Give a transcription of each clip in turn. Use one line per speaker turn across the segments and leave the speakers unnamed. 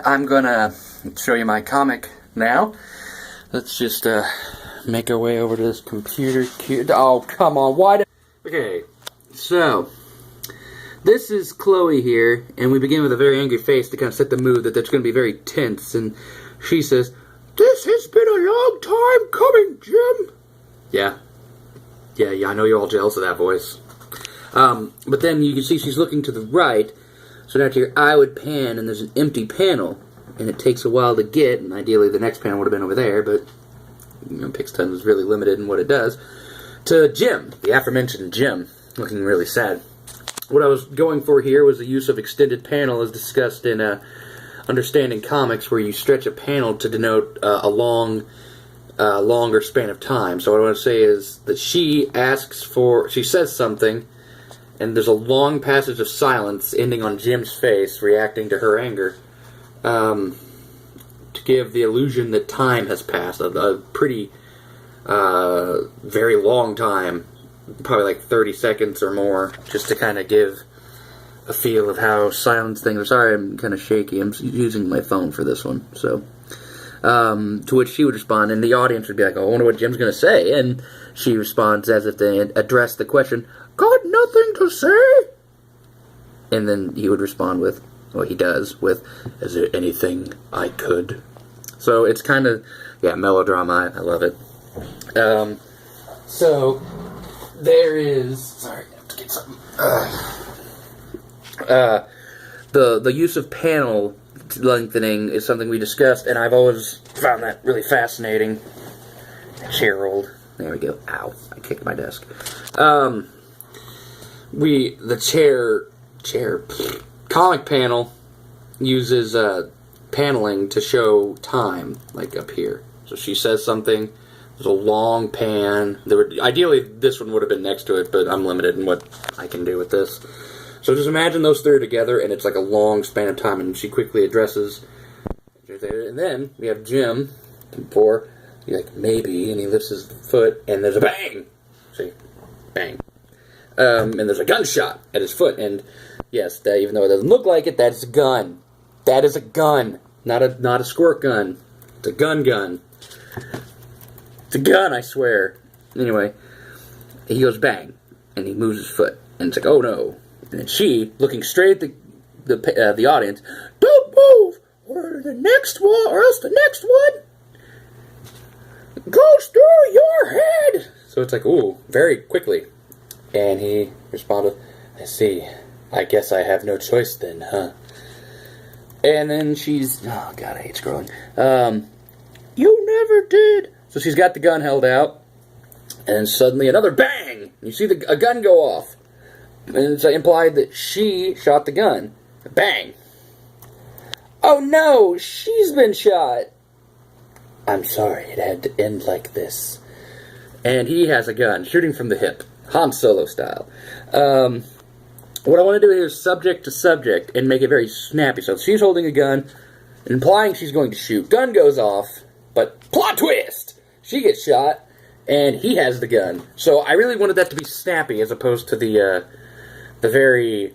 I'm gonna show you my comic now. Let's just make our way over to this computer. Oh, come on, why? Okay, so this is Chloe here, and we begin with a very angry face to kind of set the mood that that's going to be very tense. And she says, "This has been a long time coming, Jim." Yeah, I know you're all jealous of that voice. But then you can see she's looking to the right, so now to your eye would pan, and there's an empty panel, and it takes a while to get, and ideally the next panel would have been over there, but Pixton was really limited in what it does, to Jim, the aforementioned Jim, looking really sad. What I was going for here was the use of extended panel as discussed in Understanding Comics, where you stretch a panel to denote a longer span of time. So what I want to say is that she says something, and there's a long passage of silence ending on Jim's face, reacting to her anger, to give the illusion that time has passed, a pretty, very long time, probably like 30 seconds or more, just to kind of give a feel of how silent things are. Sorry, I'm kind of shaky. I'm using my phone for this one, so... to which she would respond, and the audience would be like, "Oh, I wonder what Jim's going to say," and she responds as if they addressed the question, "Got nothing to say?" And then he would respond with, well, he does, with, "Is there anything I could?" So it's kind of, melodrama. I love it. So there is, sorry, I have to get something. The use of panel lengthening is something we discussed, and I've always found that really fascinating. Chair rolled. There we go. Ow. I kicked my desk. The comic panel uses paneling to show time, like up here. So she says something, there's a long pan. Ideally, this one would have been next to it, but I'm limited in what I can do with this. So just imagine those three are together, and it's like a long span of time, and she quickly addresses. And then we have Jim, before, he's like, "Maybe," and he lifts his foot, and there's a bang! See? Bang. And there's a gunshot at his foot, and yes, even though it doesn't look like it, that's a gun. That is a gun. Not a squirt gun. It's a gun. It's a gun, I swear. Anyway, he goes bang, and he moves his foot, and it's like, oh no. And then she, looking straight at the audience, "Don't move, or the next one, or else the next one goes through your head." So it's like, ooh, very quickly. And he responded, "I see. I guess I have no choice then, huh?" And then she's, oh god, I hate scrolling. "You never did." So she's got the gun held out, and suddenly another bang! You see a gun go off. And it's implied that she shot the gun. Bang! "Oh no, she's been shot." "I'm sorry, it had to end like this." And he has a gun, shooting from the hip. Han Solo style. What I want to do here is subject to subject and make it very snappy. So she's holding a gun, implying she's going to shoot. Gun goes off, but plot twist! She gets shot, and he has the gun. So I really wanted that to be snappy as opposed to the very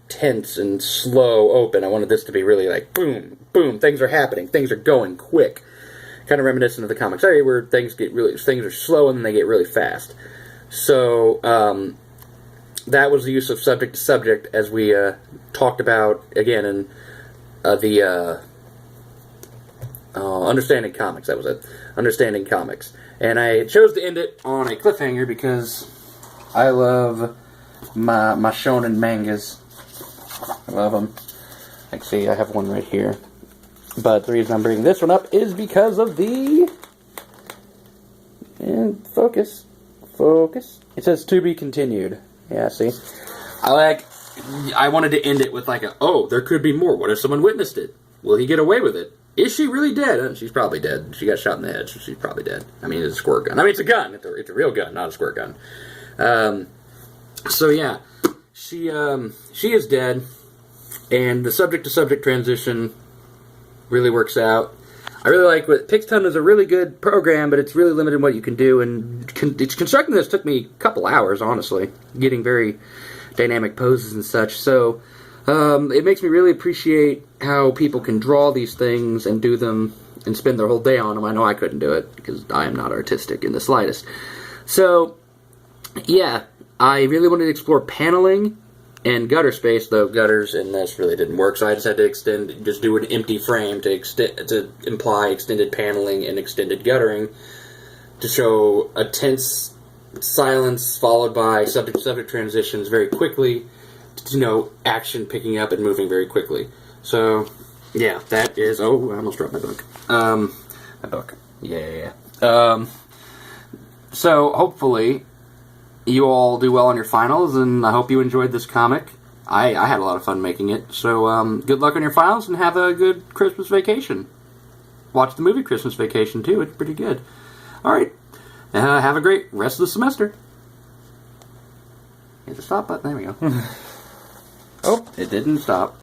tense and slow open. I wanted this to be really like, boom, boom, things are happening, things are going quick. Kind of reminiscent of the comics area where things are slow and then they get really fast. So, that was the use of subject to subject as we talked about, again, in the Understanding Comics, that was it. Understanding Comics. And I chose to end it on a cliffhanger because I love my shonen mangas. I love them. Actually, I have one right here. But the reason I'm bringing this one up is because of the... And focus. It says "to be continued." Yeah, see? I wanted to end it with like there could be more. What if someone witnessed it? Will he get away with it? Is she really dead? She's probably dead. She got shot in the head, so she's probably dead. I mean, it's a squirt gun. I mean, it's a gun. It's a real gun, not a squirt gun. So yeah, she is dead, and the subject-to-subject transition really works out. I really like what Pixton is a really good program, but it's really limited in what you can do, and constructing this took me a couple hours, honestly, getting very dynamic poses and such. So It makes me really appreciate how people can draw these things and do them and spend their whole day on them. I know I couldn't do it because I am not artistic in the slightest. So, yeah, I really wanted to explore paneling and gutter space, though gutters in this really didn't work, so I just had to just do an empty frame to imply extended paneling and extended guttering to show a tense silence followed by subject transitions very quickly, action picking up and moving very quickly. So, yeah, that is... Oh, I almost dropped my book. My book. Yeah. So, hopefully, you all do well on your finals, and I hope you enjoyed this comic. I had a lot of fun making it. So, good luck on your finals, and have a good Christmas vacation. Watch the movie Christmas Vacation, too. It's pretty good. All right. Have a great rest of the semester. Hit the stop button. There we go. Oh, it didn't stop.